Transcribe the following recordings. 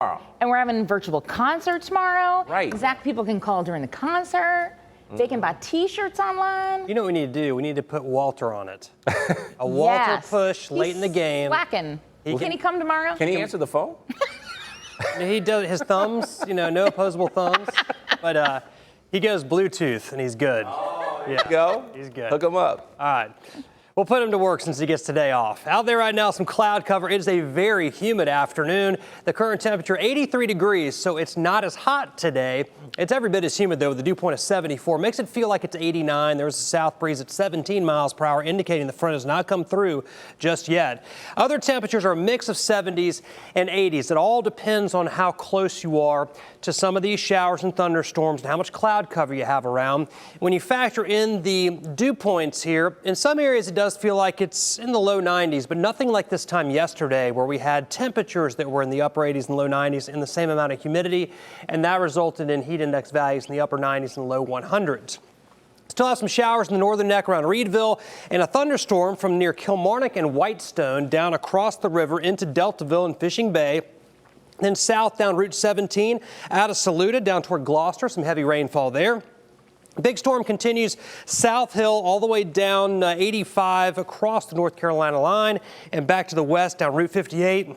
And we're having virtual concert tomorrow. Right. Zach, people can call during the concert. They can buy T-shirts online. You know what we need to do? We need to put Walter on it. A Walter push late in the game. Slacking. Can he come tomorrow? Can he answer the phone? He does his thumbs, no opposable thumbs. But he goes Bluetooth, and he's good. Oh, yeah. Go. He's good. Hook him up. All right. We'll put him to work since he gets today off. Out there right now, some cloud cover. It is a very humid afternoon. The current temperature, 83 degrees, so it's not as hot today. It's every bit as humid, though, with a dew point of 74. Makes it feel like it's 89. There's a south breeze at 17 miles per hour, indicating the front has not come through just yet. Other temperatures are a mix of 70s and 80s. It all depends on how close you are to some of these showers and thunderstorms and how much cloud cover you have around. When you factor in the dew points here, in some areas it does feel like it's in the low 90s, but nothing like this time yesterday where we had temperatures that were in the upper 80s and low 90s and the same amount of humidity, and that resulted in heat index values in the upper 90s and low 100s. Still have some showers in the northern neck around Reedville and a thunderstorm from near Kilmarnock and Whitestone down across the river into Deltaville and Fishing Bay. Then south down Route 17 out of Saluda down toward Gloucester, some heavy rainfall there. Big storm continues South Hill all the way down 85 across the North Carolina line and back to the west down Route 58.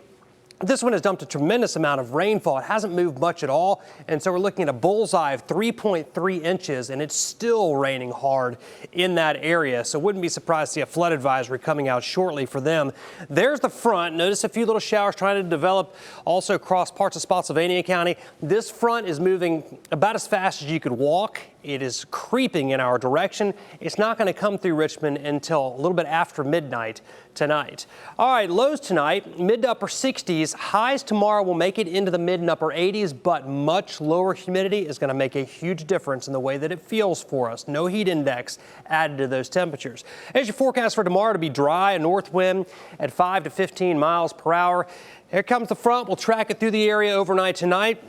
This one has dumped a tremendous amount of rainfall. It hasn't moved much at all, and so we're looking at a bullseye of 3.3 inches, and it's still raining hard in that area. So wouldn't be surprised to see a flood advisory coming out shortly for them. There's the front. Notice a few little showers trying to develop also across parts of Spotsylvania County. This front is moving about as fast as you could walk. It is creeping in our direction. It's not going to come through Richmond until a little bit after midnight tonight. All right, lows tonight, mid to upper 60s. Highs tomorrow will make it into the mid and upper 80s, but much lower humidity is going to make a huge difference in the way that it feels for us. No heat index added to those temperatures. As your forecast for tomorrow to be dry, a north wind at 5 to 15 miles per hour. Here comes the front. We'll track it through the area overnight tonight.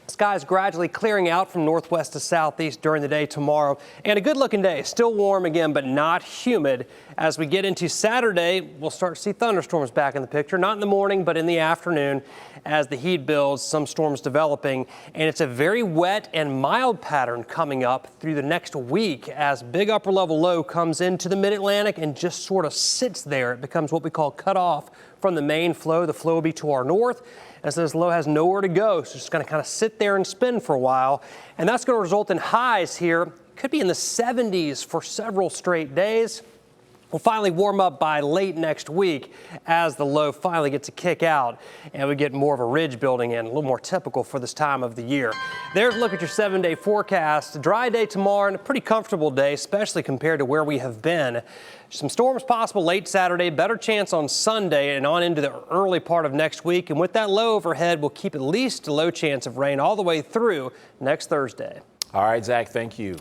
Skies gradually clearing out from northwest to southeast during the day tomorrow. And a good looking day. Still warm again, but not humid. As we get into Saturday, we'll start to see thunderstorms back in the picture. Not in the morning, but in the afternoon as the heat builds, some storms developing. And it's a very wet and mild pattern coming up through the next week as big upper level low comes into the mid-Atlantic and just sort of sits there. It becomes what we call cut off from the main flow. The flow will be to our north. As this low has nowhere to go, so it's just going to kind of sit there and spin for a while. And that's going to result in highs here. Could be in the 70s for several straight days. We'll finally warm up by late next week as the low finally gets a kick out and we get more of a ridge building in, a little more typical for this time of the year. There's a look at your 7-day forecast. A dry day tomorrow and a pretty comfortable day, especially compared to where we have been. Some storms possible late Saturday, better chance on Sunday and on into the early part of next week. And with that low overhead, we'll keep at least a low chance of rain all the way through next Thursday. All right, Zach, thank you.